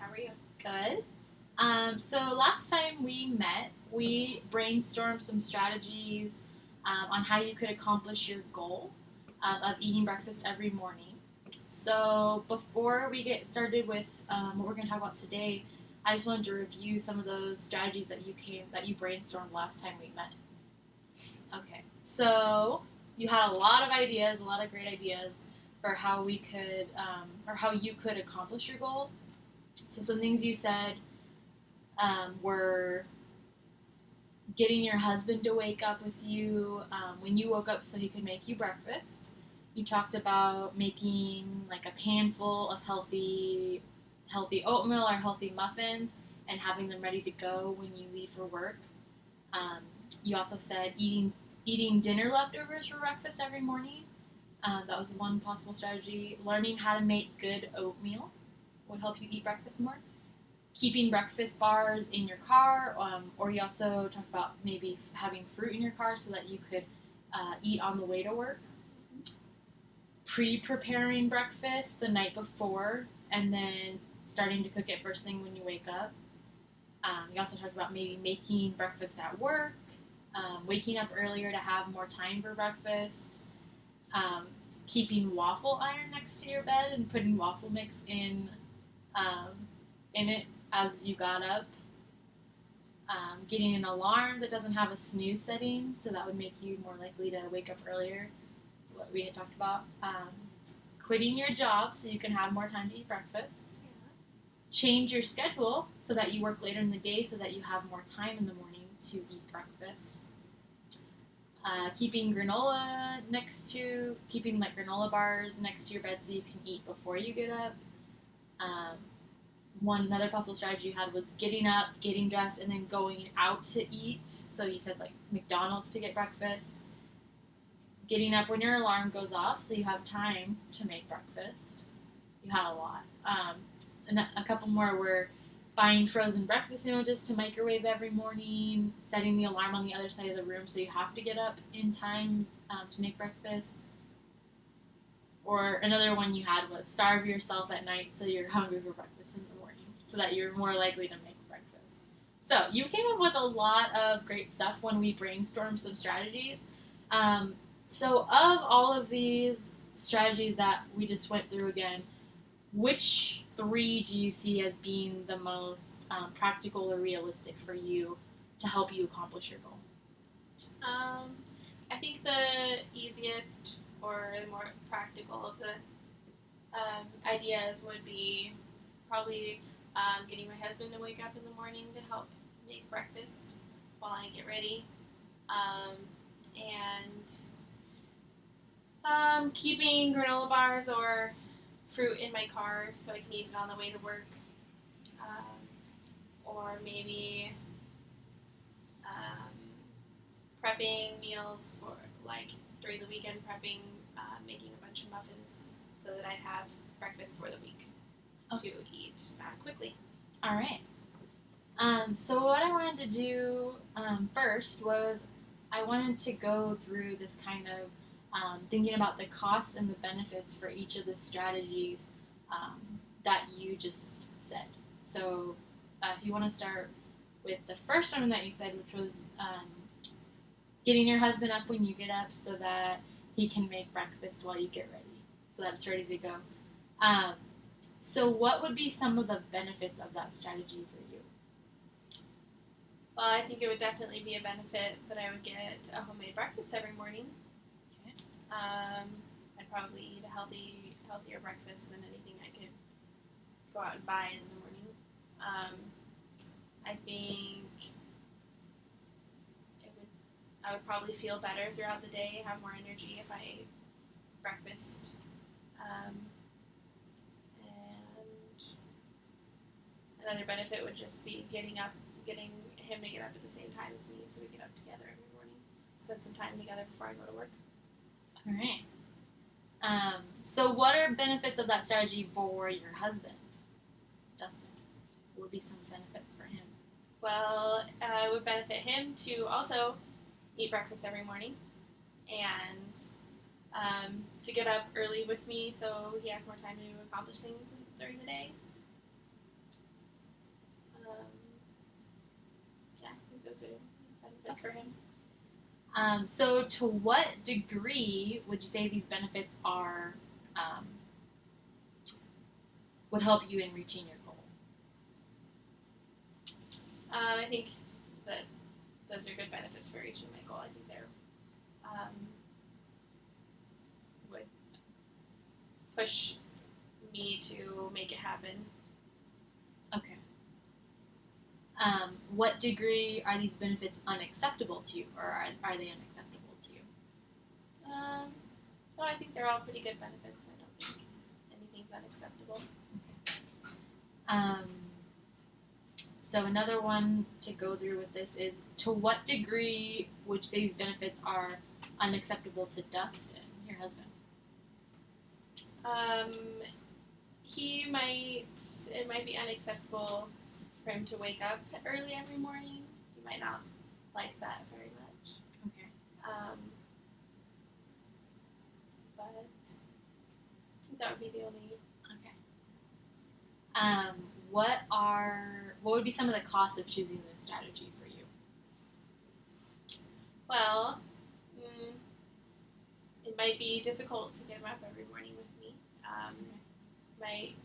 How are you? Good. So last time we met, we brainstormed some strategies on how you could accomplish your goal of eating breakfast every morning. So before we get started with what we're going to talk about today, I just wanted to review some of those strategies that you brainstormed last time we met. Okay. So you had a lot of ideas, a lot of great ideas for how we could or how you could accomplish your goal. So some things you said were getting your husband to wake up with you when you woke up so he could make you breakfast. You talked about making like a pan full of healthy oatmeal or healthy muffins and having them ready to go when you leave for work. Um, you also said eating dinner leftovers for breakfast every morning. That was one possible strategy. Learning how to make good oatmeal would help you eat breakfast more. Keeping breakfast bars in your car, or you also talked about maybe having fruit in your car so that you could eat on the way to work. Pre-preparing breakfast the night before and then starting to cook it first thing when you wake up. You also talked about maybe making breakfast at work, waking up earlier to have more time for breakfast, keeping waffle iron next to your bed and putting waffle mix um, in it as you got up. Getting an alarm that doesn't have a snooze setting, so that would make you more likely to wake up earlier. That's what we had talked about. Quitting your job so you can have more time to eat breakfast. Change your schedule so that you work later in the day so that you have more time in the morning to eat breakfast. Keeping granola bars next to your bed so you can eat before you get up. Another possible strategy you had was getting up, getting dressed, and then going out to eat. So you said like McDonald's to get breakfast. Getting up when your alarm goes off so you have time to make breakfast. You had a lot. And a couple more were buying frozen breakfast sandwiches to microwave every morning, setting the alarm on the other side of the room so you have to get up in time to make breakfast. Or another one you had was starve yourself at night so you're hungry for breakfast in the morning, so that you're more likely to make breakfast. So you came up with a lot of great stuff when we brainstormed some strategies. So of all of these strategies that we just went through again, which three do you see as being the most practical or realistic for you to help you accomplish your goal? I think the easiest or the more practical of the ideas would be probably getting my husband to wake up in the morning to help make breakfast while I get ready, and keeping granola bars or fruit in my car so I can eat it on the way to work, or maybe prepping meals for like during the weekend, making a bunch of muffins so that I'd have breakfast for the week to eat quickly. All right. So what I wanted to do first was I wanted to go through this kind of thinking about the costs and the benefits for each of the strategies that you just said. So if you want to start with the first one that you said, which was getting your husband up when you get up so that he can make breakfast while you get ready, so that it's ready to go. So what would be some of the benefits of that strategy for you? Well, I think it would definitely be a benefit that I would get a homemade breakfast every morning. Okay. I'd probably eat a healthier breakfast than anything I could go out and buy in the morning. I think I would probably feel better throughout the day, have more energy if I ate breakfast. And another benefit would just be getting him to get up at the same time as me, so we get up together every morning, spend some time together before I go to work. All right. So what are benefits of that strategy for your husband, Dustin? What would be some benefits for him? Well, it would benefit him to also eat breakfast every morning and to get up early with me so he has more time to accomplish things during the day. Yeah, I think those are benefits for him. So, to what degree would you say these benefits are would help you in reaching your goal? I think that those are good benefits for reaching my goal. I think they're would push me to make it happen. Okay. What degree are these benefits unacceptable to you, or are they unacceptable to you? Well, I think they're all pretty good benefits. I don't think anything's unacceptable. Um, so another one to go through with this is, to what degree would you say these benefits are unacceptable to Dustin, your husband? It might be unacceptable for him to wake up early every morning. He might not like that very much. Okay. But I think that would be the only. Okay. What would be some of the costs of choosing this strategy for you? Well, it might be difficult to get him up every morning with me. Might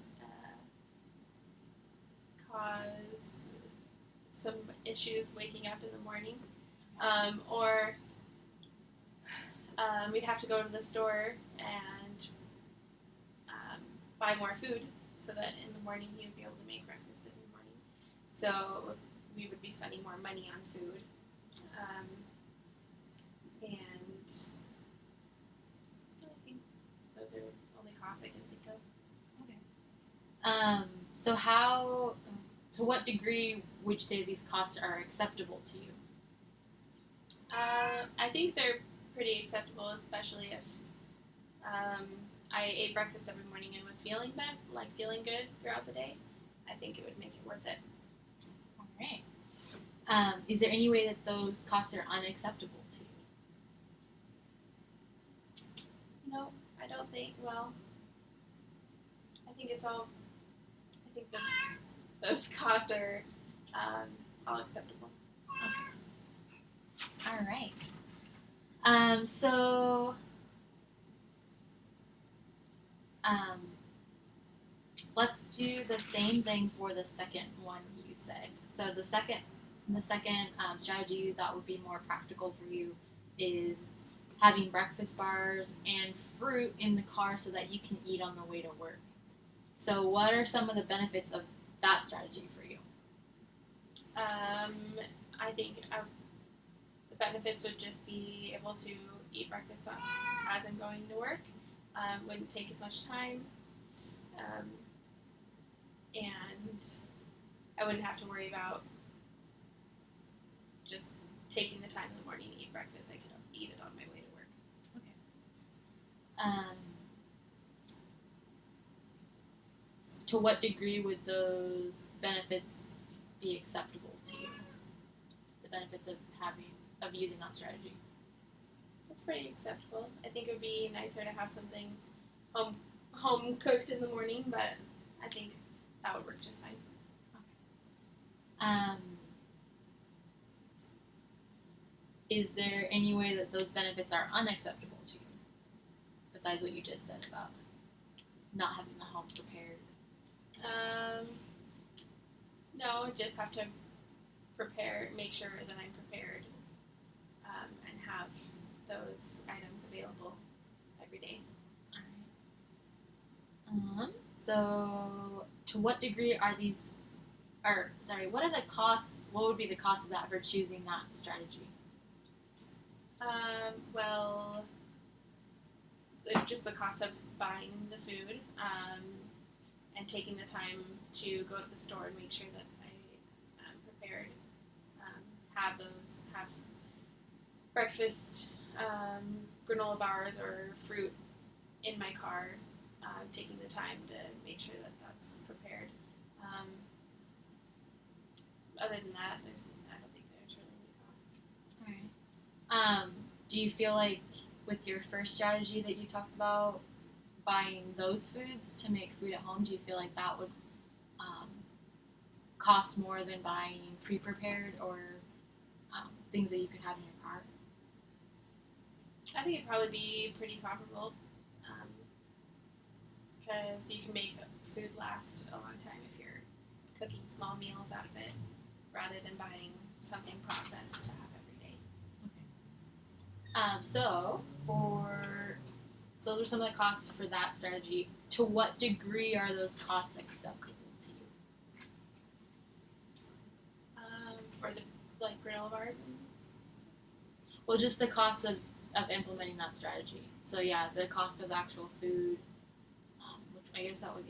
cause some issues waking up in the morning, or we'd have to go to the store and buy more food so that in the morning he would be able to make breakfast in the morning. So we would be spending more money on food. And I think those are the only costs I can think of. Okay. To what degree would you say these costs are acceptable to you? I think they're pretty acceptable, especially if I ate breakfast every morning and was feeling good throughout the day. I think it would make it worth it. All right. Is there any way that those costs are unacceptable to you? No, I don't think. Well, I think it's all. I think those costs are all acceptable. Okay. All right. So. Let's do the same thing for the second one you said. So the second strategy you thought would be more practical for you is having breakfast bars and fruit in the car so that you can eat on the way to work. So what are some of the benefits of that strategy for you? I think the benefits would just be able to eat breakfast as I'm going to work. Wouldn't take as much time. And I wouldn't have to worry about just taking the time in the morning to eat breakfast. I could eat it on my way to work. Okay. To what degree would those benefits be acceptable to you? The benefits of using that strategy. It's pretty acceptable. I think it would be nicer to have something home cooked in the morning, but I think that would work just fine. Okay. Is there any way that those benefits are unacceptable to you, besides what you just said about not having the home prepared? No, just have to make sure that I'm prepared, and have those items available every day. So to what degree are these, what are the costs, what would be the cost of that for choosing that strategy? Well, just the cost of buying the food, and taking the time to go to the store and make sure that I am prepared, have breakfast, granola bars or fruit in my car, taking the time to make sure that that's prepared. Other than that, I don't think there's really any cost. All right. Do you feel like with your first strategy that you talked about, buying those foods to make food at home, do you feel like that would cost more than buying pre-prepared or things that you could have in your car? I think it'd probably be pretty comparable, because you can make food last a long time if you're cooking small meals out of it, rather than buying something processed to have every day. So those are some of the costs for that strategy. To what degree are those costs acceptable to you? For the granola bars and Well, just the cost of implementing that strategy. So yeah, the cost of actual food, which I guess that was.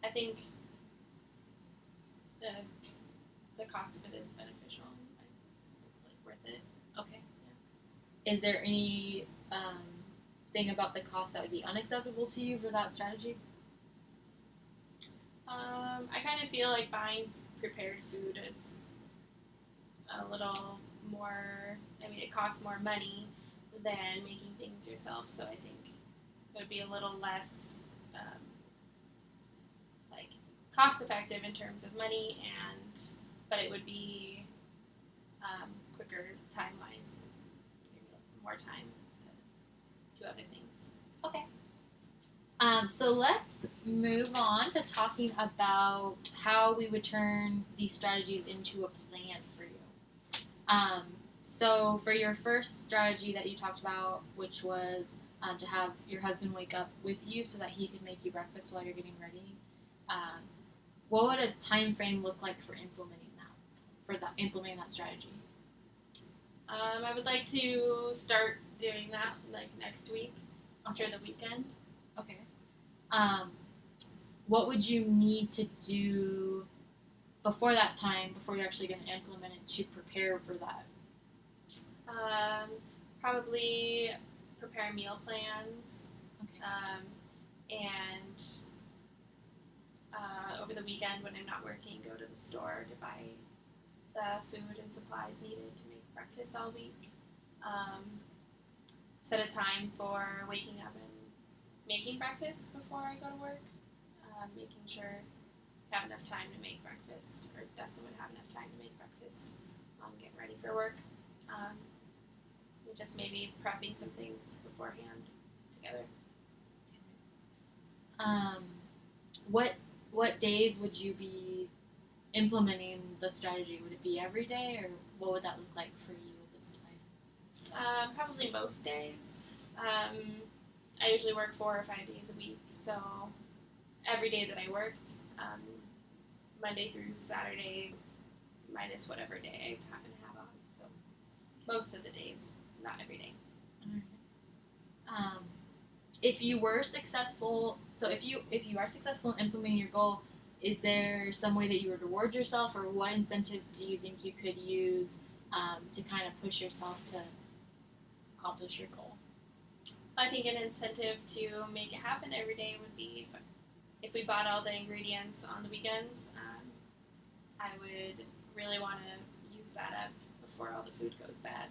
I think the cost of it is beneficial, worth it. Okay. Yeah. Is there any thing about the cost that would be unacceptable to you for that strategy? I kind of feel like buying prepared food is a little more. I mean, it costs more money than making things yourself, so I think it would be a little less cost effective in terms of money, but it would be quicker time wise, more time to do other things. Okay. So let's move on to talking about how we would turn these strategies into a plan for you. So for your first strategy that you talked about, which was to have your husband wake up with you so that he could make you breakfast while you're getting ready, what would a time frame look like for implementing that strategy? I would like to start doing that next week after the weekend. Okay. What would you need to do before that time, before you're actually going to implement it, to prepare for that? Probably prepare meal plans. Okay. And over the weekend when I'm not working, go to the store to buy the food and supplies needed to make breakfast all week. Set a time for waking up and making breakfast before I go to work. Making sure I have enough time to make breakfast, or Dustin would have enough time to make breakfast, getting ready for work. Just maybe prepping some things beforehand together. What days would you be implementing the strategy? Would it be every day, or what would that look like for you with this plan? Probably most days. I usually work 4 or 5 days a week, so every day that I worked, Monday through Saturday, minus whatever day I happen to have on. So most of the days, not every day. If you were successful, if you are successful in implementing your goal, is there some way that you would reward yourself, or what incentives do you think you could use to kind of push yourself to accomplish your goal? I think an incentive to make it happen every day would be if we bought all the ingredients on the weekends. I would really want to use that up before all the food goes bad.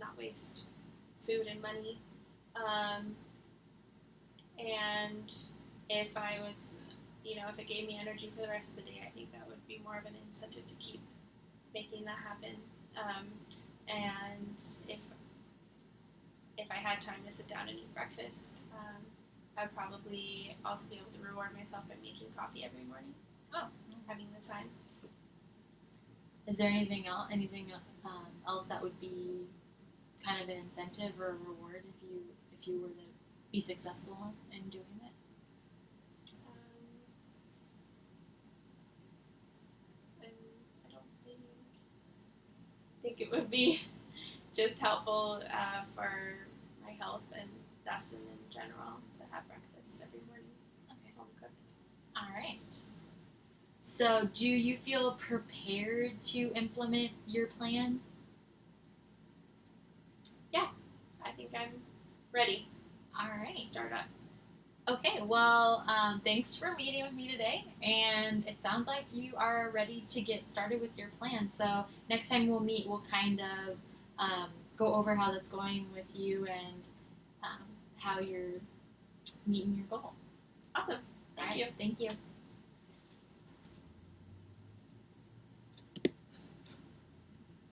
Not waste food and money. And if I was, if it gave me energy for the rest of the day, I think that would be more of an incentive to keep making that happen. And if I had time to sit down and eat breakfast, I would probably also be able to reward myself by making coffee every morning. Having the time. Is there anything else that would be kind of an incentive or a reward if you were to be successful in doing it? I don't think it would be just helpful for my health and Dustin in general to have breakfast every morning. Okay. Home cooked. All right. So, do you feel prepared to implement your plan? Yeah, I think I'm ready. All right. To start up. Okay, well, thanks for meeting with me today, and it sounds like you are ready to get started with your plan. So next time we'll meet, we'll kind of go over how that's going with you and how you're meeting your goal. Awesome. All right. you. Thank you.